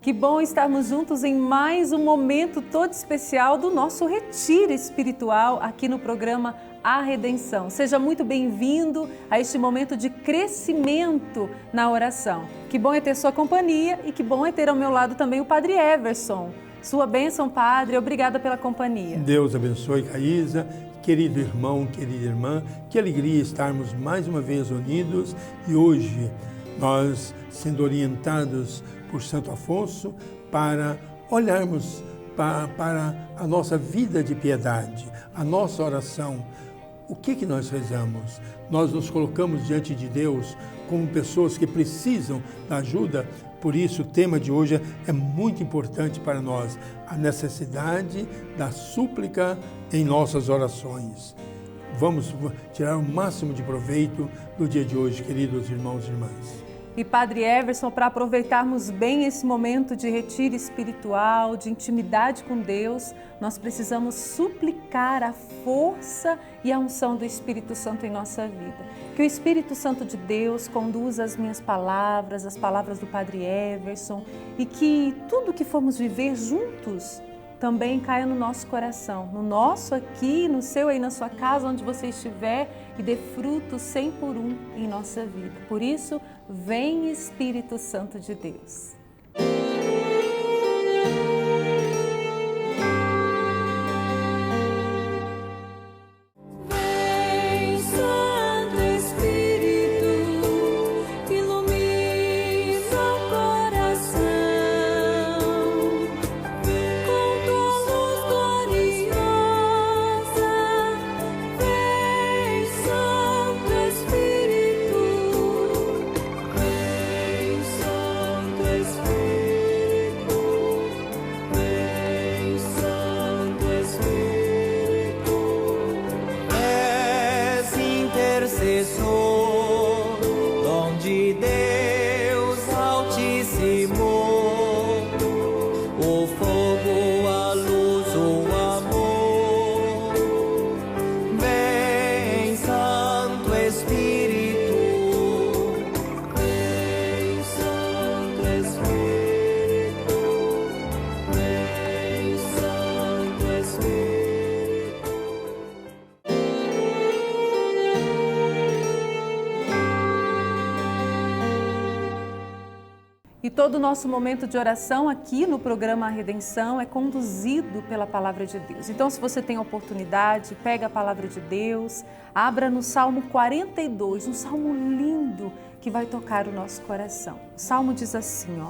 Que bom estarmos juntos em mais um momento todo especial do nosso retiro espiritual aqui no programa A Redenção. Seja muito bem-vindo a este momento de crescimento na oração. Que bom é ter sua companhia e que bom é ter ao meu lado também o Padre Everson. Sua bênção, Padre, obrigada pela companhia. Deus abençoe, Caísa, querido irmão, querida irmã, que alegria estarmos mais uma vez unidos e hoje nós sendo orientados por Santo Afonso para olharmos para a nossa vida de piedade, a nossa oração. O que nós rezamos? Nós nos colocamos diante de Deus como pessoas que precisam da ajuda, por isso o tema de hoje é muito importante para nós, a necessidade da súplica em nossas orações. Vamos tirar o máximo de proveito do dia de hoje, queridos irmãos e irmãs. E Padre Everson, para aproveitarmos bem esse momento de retiro espiritual, de intimidade com Deus, nós precisamos suplicar a força e a unção do Espírito Santo em nossa vida. Que o Espírito Santo de Deus conduza as minhas palavras, as palavras do Padre Everson, e que tudo que formos viver juntos também caia no nosso coração, no nosso aqui, no seu aí, na sua casa, onde você estiver, e dê fruto 100 por 1 em nossa vida. Por isso, vem Espírito Santo de Deus. E todo o nosso momento de oração aqui no programa A Redenção é conduzido pela Palavra de Deus. Então, se você tem a oportunidade, pega a Palavra de Deus, abra no Salmo 42, um salmo lindo que vai tocar o nosso coração. O salmo diz assim,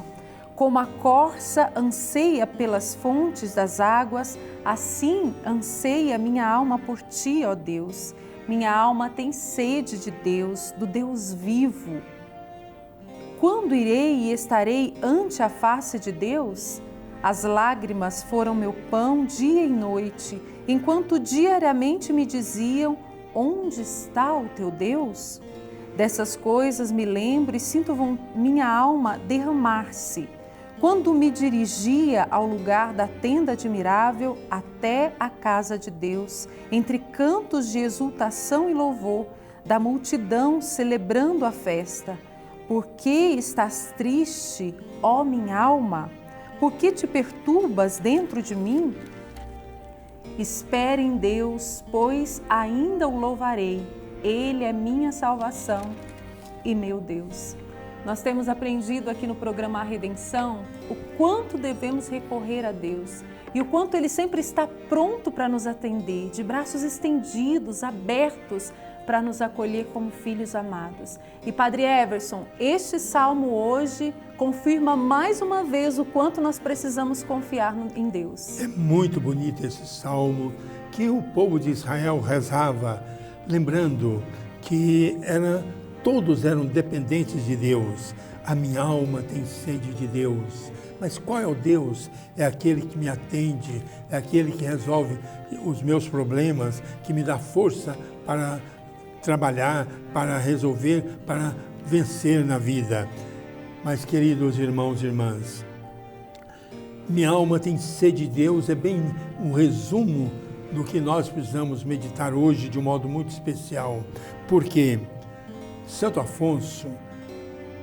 como a corça anseia pelas fontes das águas, assim anseia minha alma por ti, ó Deus. Minha alma tem sede de Deus, do Deus vivo. Quando irei e estarei ante a face de Deus? As lágrimas foram meu pão dia e noite, enquanto diariamente me diziam, onde está o teu Deus? Dessas coisas me lembro e sinto minha alma derramar-se. Quando me dirigia ao lugar da tenda admirável, até a casa de Deus, entre cantos de exultação e louvor, da multidão celebrando a festa. Por que estás triste, ó minha alma? Por que te perturbas dentro de mim? Espere em Deus, pois ainda o louvarei. Ele é minha salvação e meu Deus. Nós temos aprendido aqui no programa A Redenção o quanto devemos recorrer a Deus e o quanto Ele sempre está pronto para nos atender, de braços estendidos, abertos, para nos acolher como filhos amados. E Padre Everson, este salmo hoje confirma mais uma vez o quanto nós precisamos confiar em Deus. É muito bonito esse salmo que o povo de Israel rezava, lembrando que todos eram dependentes de Deus. A minha alma tem sede de Deus. Mas qual é o Deus? É aquele que me atende, é aquele que resolve os meus problemas, que me dá força para trabalhar, para resolver, para vencer na vida. Mas, queridos irmãos e irmãs, minha alma tem sede de Deus, é bem um resumo do que nós precisamos meditar hoje de um modo muito especial. Porque Santo Afonso,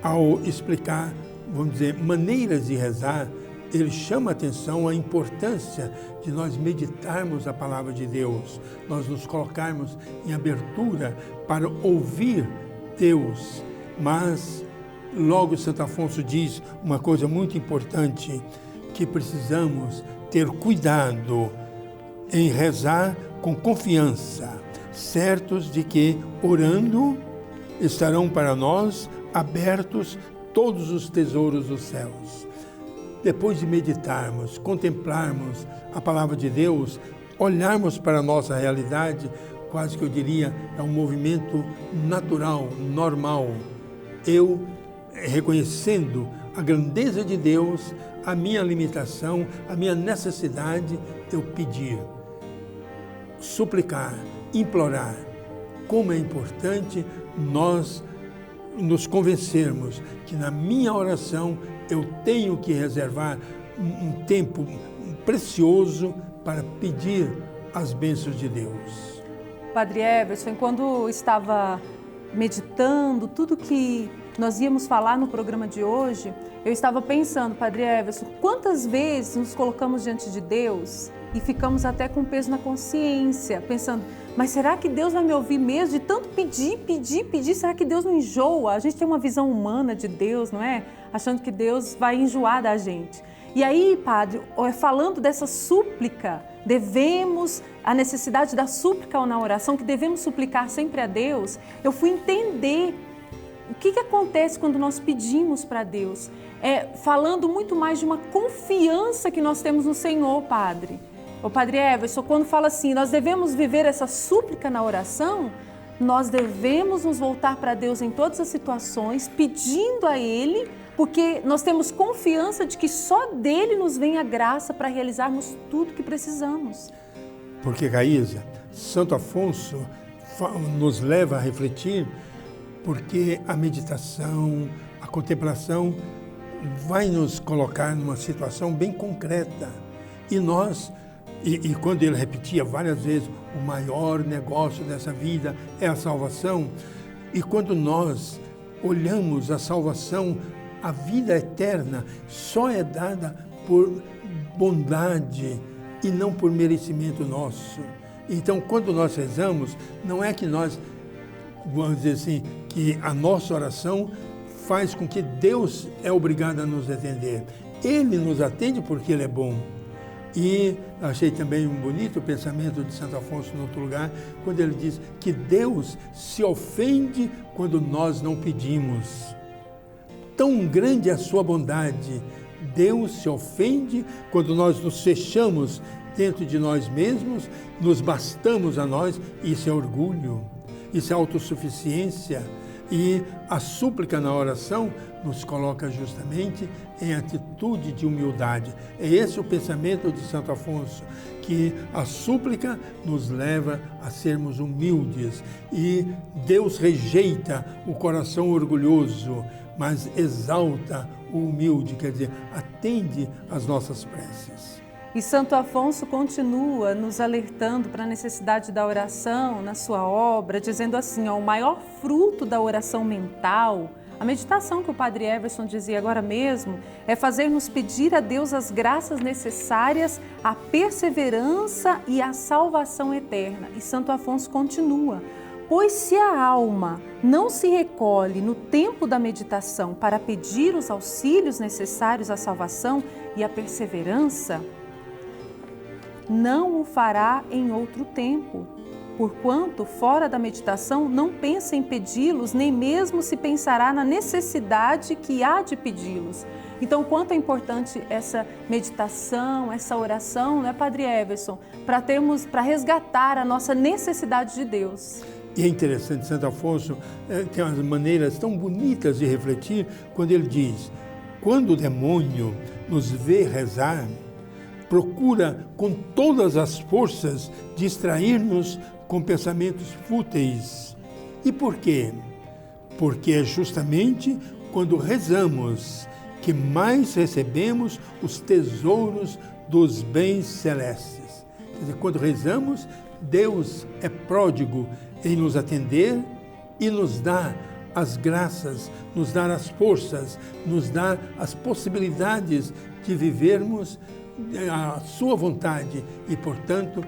ao explicar vamos dizer, maneiras de rezar, ele chama a atenção a importância de nós meditarmos a palavra de Deus, nós nos colocarmos em abertura para ouvir Deus. Mas logo Santo Afonso diz uma coisa muito importante, que precisamos ter cuidado em rezar com confiança, certos de que, orando, estarão para nós abertos todos os tesouros dos céus. Depois de meditarmos, contemplarmos a palavra de Deus, olharmos para a nossa realidade, quase que eu diria, é um movimento natural, normal. Eu, reconhecendo a grandeza de Deus, a minha limitação, a minha necessidade, eu pedir, suplicar, implorar. Como é importante nós nos convencermos que na minha oração eu tenho que reservar um tempo precioso para pedir as bênçãos de Deus. Padre Everson, quando estava meditando tudo que nós íamos falar no programa de hoje, eu estava pensando, Padre Everson, quantas vezes nos colocamos diante de Deus e ficamos até com peso na consciência, pensando, mas será que Deus vai me ouvir mesmo? De tanto pedir, será que Deus não enjoa? A gente tem uma visão humana de Deus, não é? Achando que Deus vai enjoar da gente. E aí, Padre, falando dessa súplica, a necessidade da súplica na oração, que devemos suplicar sempre a Deus, eu fui entender o que acontece quando nós pedimos para Deus. Falando muito mais de uma confiança que nós temos no Senhor, Padre. O Padre Everson, quando fala assim, nós devemos viver essa súplica na oração, nós devemos nos voltar para Deus em todas as situações, pedindo a Ele, porque nós temos confiança de que só dele nos vem a graça para realizarmos tudo que precisamos. Porque, Raíza, Santo Afonso nos leva a refletir, porque a meditação, a contemplação vai nos colocar numa situação bem concreta. E nós, e quando ele repetia várias vezes, o maior negócio dessa vida é a salvação. E quando nós olhamos a salvação, a vida eterna só é dada por bondade e não por merecimento nosso. Então, quando nós rezamos, não é que nós, vamos dizer assim, que a nossa oração faz com que Deus é obrigado a nos atender. Ele nos atende porque Ele é bom. E achei também um bonito pensamento de Santo Afonso em outro lugar, quando ele diz que Deus se ofende quando nós não pedimos. Tão grande é a sua bondade. Deus se ofende quando nós nos fechamos dentro de nós mesmos, nos bastamos a nós. Isso é orgulho, isso é autossuficiência. E a súplica na oração nos coloca justamente em atitude de humildade. É esse o pensamento de Santo Afonso, que a súplica nos leva a sermos humildes. E Deus rejeita o coração orgulhoso, mas exalta o humilde, quer dizer, atende às nossas preces. E Santo Afonso continua nos alertando para a necessidade da oração na sua obra, dizendo assim, o maior fruto da oração mental, a meditação que o Padre Everson dizia agora mesmo, é fazer-nos pedir a Deus as graças necessárias à perseverança e à salvação eterna. E Santo Afonso continua, pois se a alma não se recolhe no tempo da meditação para pedir os auxílios necessários à salvação e à perseverança, não o fará em outro tempo, porquanto, fora da meditação, não pensa em pedi-los, nem mesmo se pensará na necessidade que há de pedi-los. Então, quanto é importante essa meditação, essa oração, né, Padre Everson, para resgatar a nossa necessidade de Deus. E é interessante, Santo Afonso tem umas maneiras tão bonitas de refletir, quando ele diz, quando o demônio nos vê rezar, procura com todas as forças distrair-nos com pensamentos fúteis. E por quê? Porque é justamente quando rezamos que mais recebemos os tesouros dos bens celestes. Quer dizer, quando rezamos, Deus é pródigo em nos atender e nos dá as graças, nos dar as forças, nos dar as possibilidades de vivermos a sua vontade e, portanto,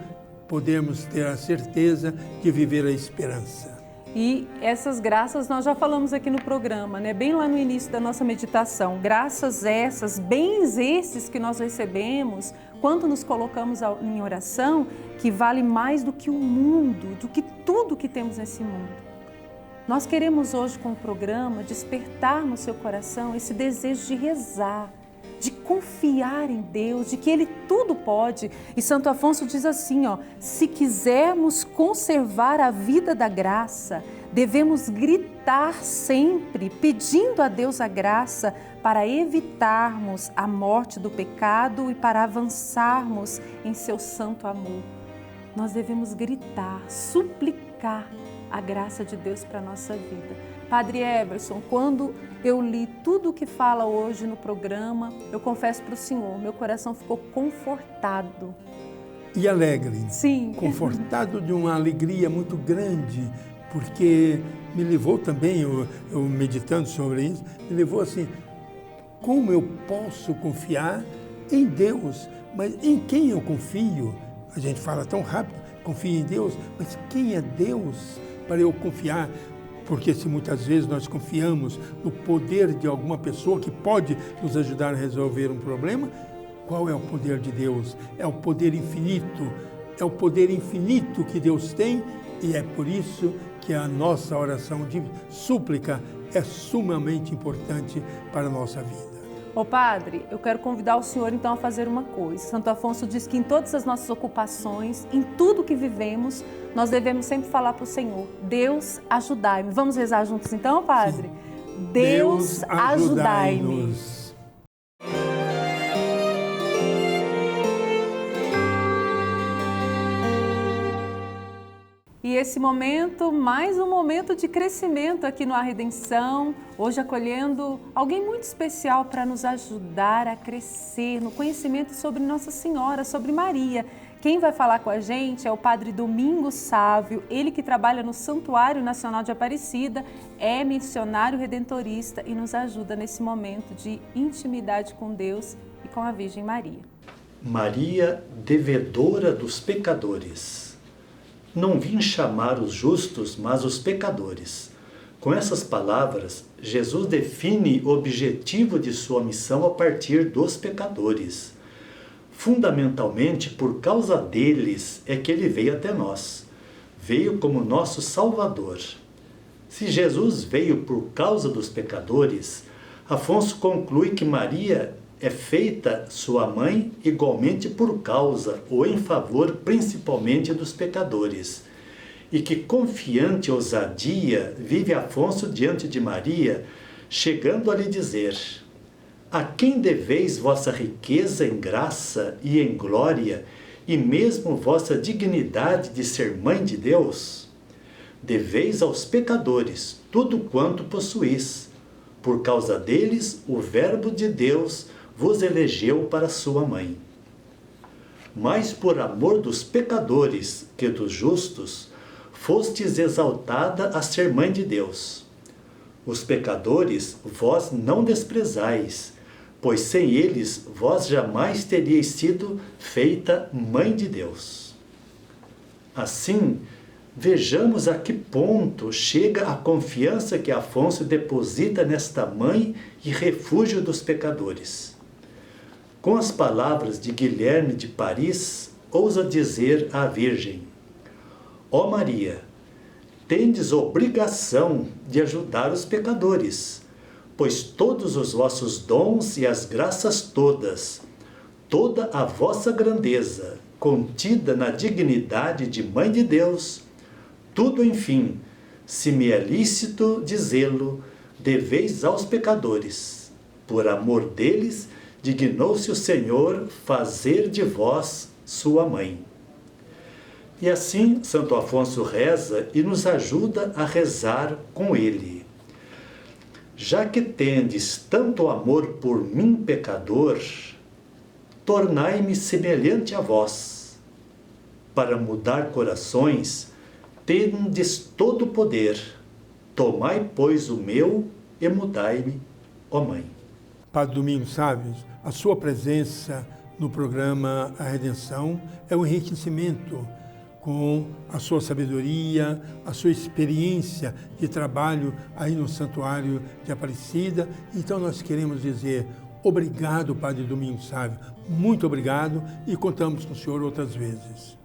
podermos ter a certeza de viver a esperança. E essas graças nós já falamos aqui no programa, né? Bem lá no início da nossa meditação. Graças essas, bens esses que nós recebemos, quando nos colocamos em oração, que vale mais do que o mundo, do que tudo que temos nesse mundo. Nós queremos hoje com o programa despertar no seu coração esse desejo de rezar, de confiar em Deus, de que Ele tudo pode. E Santo Afonso diz assim, se quisermos conservar a vida da graça, devemos gritar sempre, pedindo a Deus a graça para evitarmos a morte do pecado e para avançarmos em seu santo amor. Nós devemos gritar, suplicar a graça de Deus para a nossa vida. Padre Everson, quando eu li tudo o que fala hoje no programa, eu confesso para o Senhor, meu coração ficou confortado. E alegre. Sim. Confortado de uma alegria muito grande, porque me levou também, eu meditando sobre isso, me levou assim, como eu posso confiar em Deus, mas em quem eu confio? A gente fala tão rápido, confio em Deus, mas quem é Deus para eu confiar? Porque se muitas vezes nós confiamos no poder de alguma pessoa que pode nos ajudar a resolver um problema, qual é o poder de Deus? É o poder infinito, que Deus tem, e é por isso que a nossa oração de súplica é sumamente importante para a nossa vida. Ô Padre, eu quero convidar o senhor então a fazer uma coisa. Santo Afonso diz que em todas as nossas ocupações, em tudo que vivemos, nós devemos sempre falar para o Senhor, Deus, ajudai-me. Vamos rezar juntos então, Padre? Sim. Deus, ajudai-me. E esse momento, mais um momento de crescimento aqui no A Redenção, hoje acolhendo alguém muito especial para nos ajudar a crescer no conhecimento sobre Nossa Senhora, sobre Maria. Quem vai falar com a gente é o Padre Domingos Sávio, ele que trabalha no Santuário Nacional de Aparecida, é missionário redentorista e nos ajuda nesse momento de intimidade com Deus e com a Virgem Maria. Maria, devedora dos pecadores. Não vim chamar os justos, mas os pecadores. Com essas palavras, Jesus define o objetivo de sua missão a partir dos pecadores. Fundamentalmente, por causa deles é que ele veio até nós. Veio como nosso Salvador. Se Jesus veio por causa dos pecadores, Afonso conclui que Maria é feita sua mãe igualmente por causa ou em favor principalmente dos pecadores. E que confiante ousadia vive Afonso diante de Maria, chegando a lhe dizer: a quem deveis vossa riqueza em graça e em glória, e mesmo vossa dignidade de ser mãe de Deus? Deveis aos pecadores tudo quanto possuís. Por causa deles, o Verbo de Deus vos elegeu para sua mãe. Mas por amor dos pecadores que dos justos, fostes exaltada a ser mãe de Deus. Os pecadores vós não desprezais, pois sem eles vós jamais teríeis sido feita mãe de Deus. Assim, vejamos a que ponto chega a confiança que Afonso deposita nesta mãe e refúgio dos pecadores. Com as palavras de Guilherme de Paris, ousa dizer à Virgem: ó Maria, tendes obrigação de ajudar os pecadores, pois todos os vossos dons e as graças todas, toda a vossa grandeza, contida na dignidade de Mãe de Deus, tudo, enfim, se me é lícito dizê-lo, deveis aos pecadores. Por amor deles, dignou-se o Senhor fazer de vós sua mãe. E assim, Santo Afonso reza e nos ajuda a rezar com ele. Já que tendes tanto amor por mim, pecador, tornai-me semelhante a vós. Para mudar corações, tendes todo o poder. Tomai, pois, o meu e mudai-me, ó Mãe. Padre Domingos Sávios, a sua presença no programa A Redenção é um enriquecimento com a sua sabedoria, a sua experiência de trabalho aí no Santuário de Aparecida. Então nós queremos dizer obrigado, Padre Domingos Sávio, muito obrigado e contamos com o senhor outras vezes.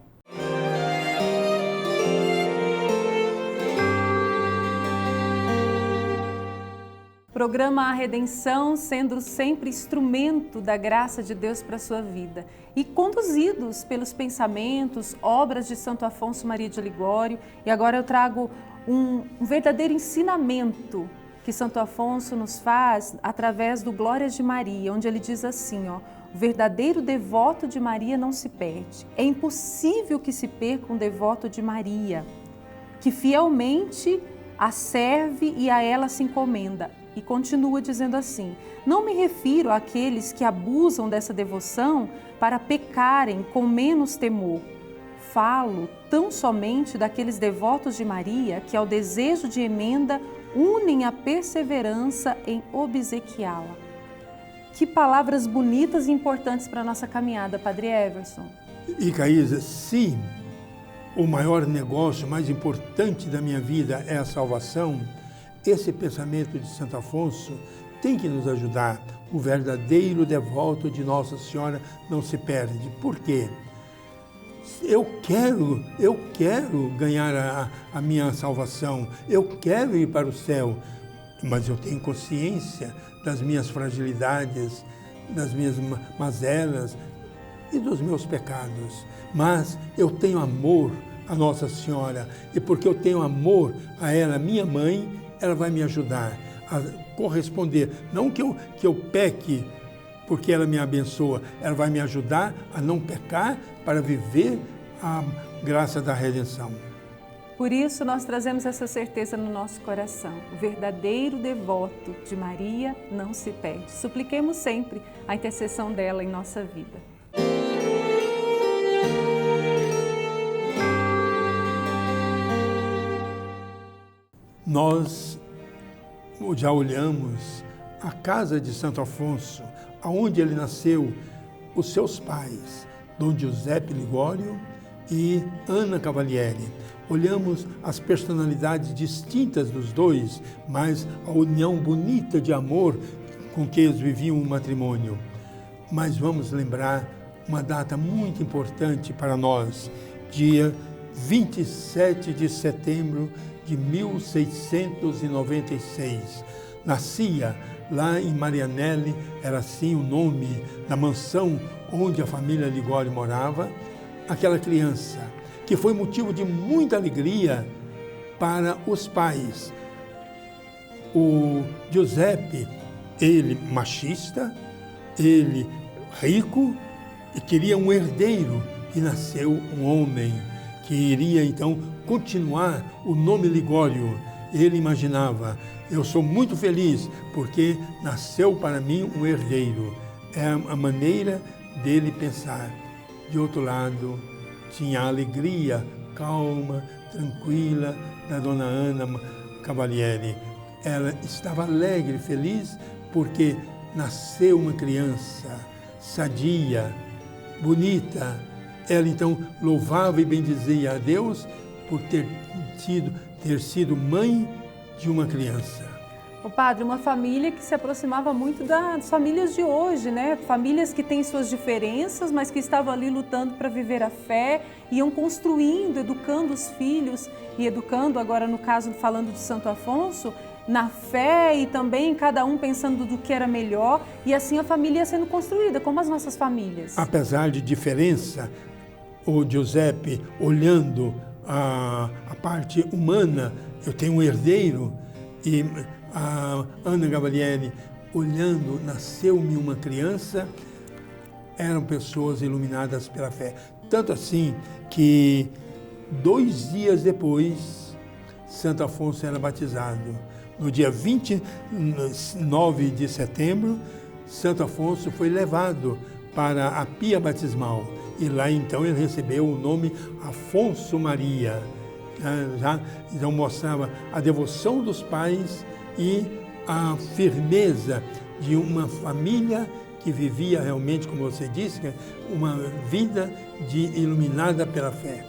Programa A Redenção, sendo sempre instrumento da graça de Deus para a sua vida e conduzidos pelos pensamentos, obras de Santo Afonso Maria de Ligório. E agora eu trago um verdadeiro ensinamento que Santo Afonso nos faz através do Glórias de Maria, onde ele diz assim, ó: o verdadeiro devoto de Maria não se perde. É impossível que se perca um devoto de Maria, que fielmente a serve e a ela se encomenda. E continua dizendo assim: não me refiro àqueles que abusam dessa devoção para pecarem com menos temor. Falo tão somente daqueles devotos de Maria que ao desejo de emenda unem a perseverança em obsequiá-la. Que palavras bonitas e importantes para a nossa caminhada, Padre Everson. E Caísa, se o maior negócio, mais importante da minha vida é a salvação, esse pensamento de Santo Afonso tem que nos ajudar. O verdadeiro devoto de Nossa Senhora não se perde. Por quê? Eu quero ganhar a minha salvação, eu quero ir para o céu, mas eu tenho consciência das minhas fragilidades, das minhas mazelas e dos meus pecados. Mas eu tenho amor a Nossa Senhora, e porque eu tenho amor a ela, minha mãe, ela vai me ajudar a corresponder. Não que eu peque porque ela me abençoa, ela vai me ajudar a não pecar para viver a graça da redenção. Por isso nós trazemos essa certeza no nosso coração. O verdadeiro devoto de Maria não se perde. Supliquemos sempre a intercessão dela em nossa vida. Nós já olhamos a casa de Santo Afonso, aonde ele nasceu, os seus pais, Dom Giuseppe Ligório e Ana Cavalieri. Olhamos as personalidades distintas dos dois, mas a união bonita de amor com que eles viviam o matrimônio. Mas vamos lembrar uma data muito importante para nós, dia 27 de setembro de 1696. Nascia lá em Marianelli, era assim o nome da mansão onde a família Ligório morava, aquela criança que foi motivo de muita alegria para os pais. O Giuseppe, ele machista, ele rico e queria um herdeiro, e nasceu um homem que iria então continuar o nome Ligório. Ele imaginava: eu sou muito feliz porque nasceu para mim um herdeiro. É a maneira dele pensar. De outro lado, tinha a alegria calma, tranquila da dona Ana Cavalieri. Ela estava alegre, feliz, porque nasceu uma criança sadia, bonita. Ela então louvava e bendizia a Deus por ter sido mãe de uma criança. O padre, uma família que se aproximava muito das famílias de hoje, né? Famílias que têm suas diferenças, mas que estavam ali lutando para viver a fé, iam construindo, educando os filhos e educando, agora no caso falando de Santo Afonso, na fé e também cada um pensando do que era melhor, e assim a família ia sendo construída, como as nossas famílias. Apesar de diferença, o Giuseppe olhando a parte humana, eu tenho um herdeiro, e a Ana Cavalieri olhando, nasceu-me uma criança, eram pessoas iluminadas pela fé. Tanto assim que 2 dias depois, Santo Afonso era batizado. No dia 29 de setembro, Santo Afonso foi levado para a pia batismal. E lá então ele recebeu o nome Afonso Maria. então mostrava a devoção dos pais e a firmeza de uma família que vivia realmente, como você disse, uma vida iluminada pela fé.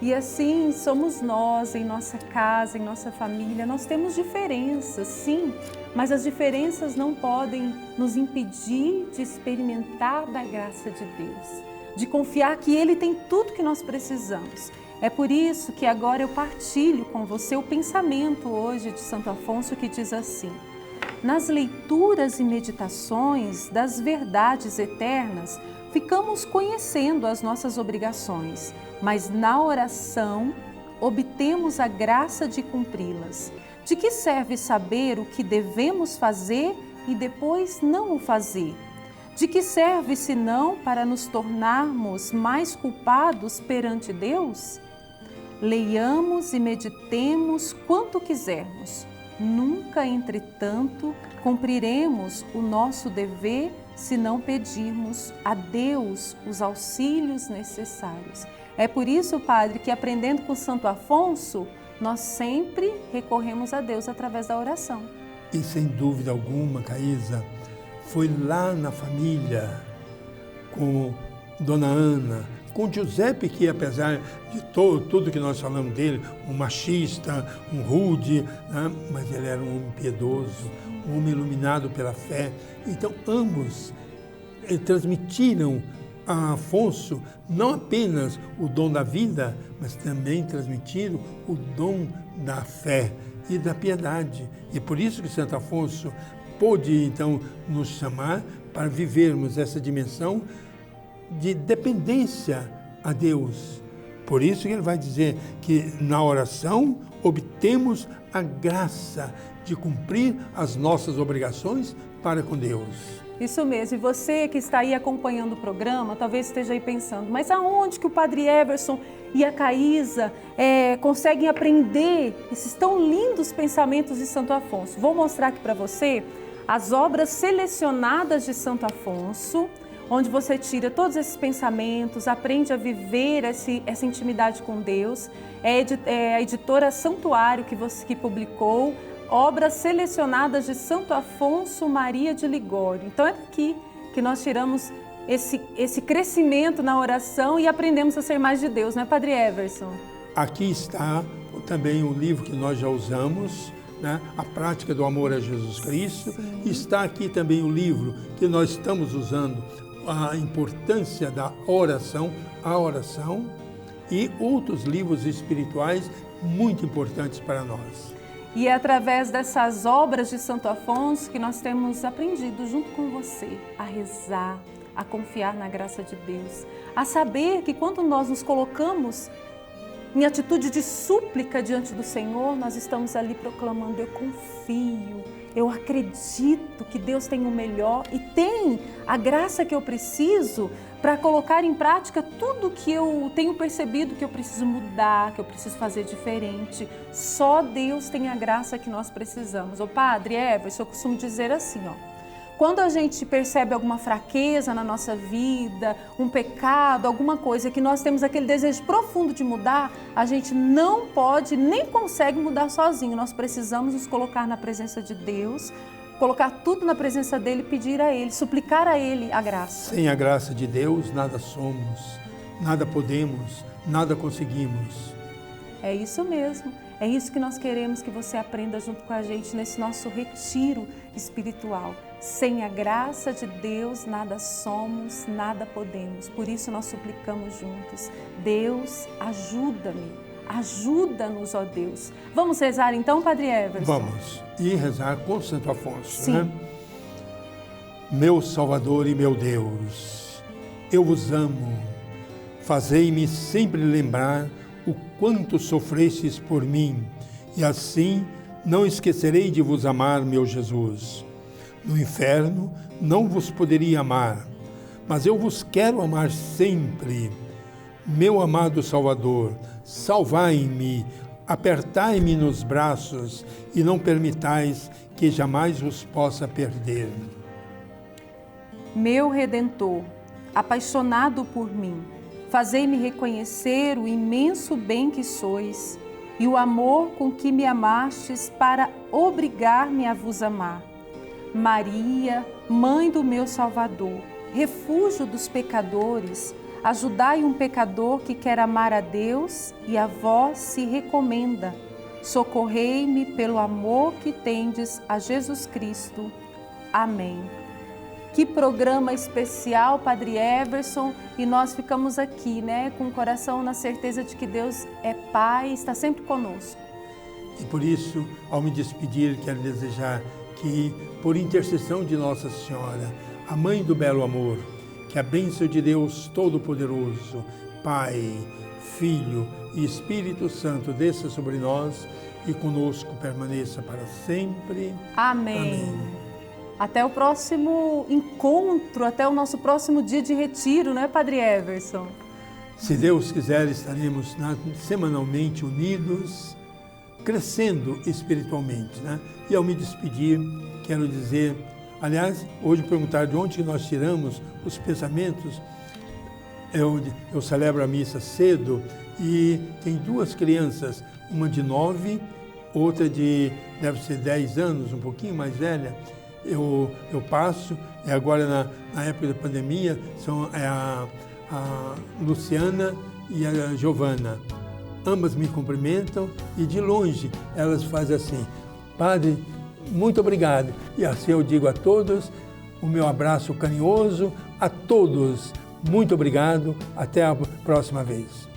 E assim somos nós, em nossa casa, em nossa família. Nós temos diferenças, sim, mas as diferenças não podem nos impedir de experimentar da graça de Deus, de confiar que Ele tem tudo que nós precisamos. É por isso que agora eu partilho com você o pensamento hoje de Santo Afonso, que diz assim: nas leituras e meditações das verdades eternas, ficamos conhecendo as nossas obrigações, mas na oração obtemos a graça de cumpri-las. De que serve saber o que devemos fazer e depois não o fazer? De que serve senão para nos tornarmos mais culpados perante Deus? Leiamos e meditemos quanto quisermos. Nunca, entretanto, cumpriremos o nosso dever se não pedirmos a Deus os auxílios necessários. É por isso, Padre, que aprendendo com Santo Afonso, nós sempre recorremos a Deus através da oração. E sem dúvida alguma, Caísa, foi lá na família, com Dona Ana, com Giuseppe, que apesar de tudo que nós falamos dele, um machista, um rude, né? Mas ele era um homem piedoso, um homem iluminado pela fé. Então ambos transmitiram a Afonso não apenas o dom da vida, mas também transmitiram o dom da fé e da piedade. E por isso que Santo Afonso pôde então nos chamar para vivermos essa dimensão de dependência a Deus. Por isso que ele vai dizer que na oração obtemos a graça de cumprir as nossas obrigações para com Deus. Isso mesmo, e você que está aí acompanhando o programa, talvez esteja aí pensando, mas aonde que o Padre Everson e a Caísa conseguem aprender esses tão lindos pensamentos de Santo Afonso? Vou mostrar aqui para você as obras selecionadas de Santo Afonso, onde você tira todos esses pensamentos, aprende a viver essa intimidade com Deus. É a editora Santuário que publicou obras selecionadas de Santo Afonso Maria de Ligório. Então é daqui que nós tiramos esse crescimento na oração e aprendemos a ser mais de Deus, não é, Padre Everson? Aqui está também o livro que nós já usamos, né? A Prática do Amor a Jesus Cristo. Sim. Está aqui também o livro que nós estamos usando, a importância da oração, a oração, e outros livros espirituais muito importantes para nós. E é através dessas obras de Santo Afonso que nós temos aprendido junto com você a rezar, a confiar na graça de Deus, a saber que quando nós nos colocamos em atitude de súplica diante do Senhor, nós estamos ali proclamando: eu confio, eu acredito que Deus tem o melhor e tem a graça que eu preciso para colocar em prática tudo que eu tenho percebido que eu preciso mudar, que eu preciso fazer diferente. Só Deus tem a graça que nós precisamos. Ô Padre Everson, eu costumo dizer assim, quando a gente percebe alguma fraqueza na nossa vida, um pecado, alguma coisa que nós temos aquele desejo profundo de mudar, a gente não pode nem consegue mudar sozinho. Nós precisamos nos colocar na presença de Deus, colocar tudo na presença dEle, pedir a Ele, suplicar a Ele a graça. Sem a graça de Deus, nada somos, nada podemos, nada conseguimos. É isso mesmo. É isso que nós queremos que você aprenda junto com a gente nesse nosso retiro espiritual. Sem a graça de Deus, nada somos, nada podemos. Por isso nós suplicamos juntos: Deus, ajuda-me, ajuda-nos, ó Deus. Vamos rezar então, Padre Everson? Vamos, e rezar com Santo Afonso. Sim. Né? Meu Salvador e meu Deus, eu vos amo. Fazei-me sempre lembrar o quanto sofrestes por mim, e assim não esquecerei de vos amar, meu Jesus. No inferno não vos poderia amar, mas eu vos quero amar sempre. Meu amado Salvador, salvai-me, apertai-me nos braços e não permitais que jamais vos possa perder. Meu Redentor, apaixonado por mim, fazei-me reconhecer o imenso bem que sois. e o amor com que me amastes para obrigar-me a vos amar. Maria, Mãe do meu Salvador, refúgio dos pecadores, ajudai um pecador que quer amar a Deus e a vós se recomenda. Socorrei-me pelo amor que tendes a Jesus Cristo. Amém. Que programa especial, Padre Everson, e nós ficamos aqui, com o coração na certeza de que Deus é Pai e está sempre conosco. E por isso, ao me despedir, quero desejar que, por intercessão de Nossa Senhora, a Mãe do Belo Amor, que a bênção de Deus Todo-Poderoso, Pai, Filho e Espírito Santo desça sobre nós e conosco permaneça para sempre. Amém. Amém. Até o próximo encontro, até o nosso próximo dia de retiro, não é, Padre Everson? Se Deus quiser, estaremos semanalmente unidos, crescendo espiritualmente, E ao me despedir, quero dizer, aliás, hoje perguntar de onde nós tiramos os pensamentos. Eu celebro a missa cedo e tem 2 crianças, uma de 9, outra deve ser 10 anos, um pouquinho mais velha. Eu passo, e agora na época da pandemia, são a Luciana e a Giovana. Ambas me cumprimentam e de longe elas fazem assim: Padre, muito obrigado. E assim eu digo a todos, o meu abraço carinhoso, a todos, muito obrigado, até a próxima vez.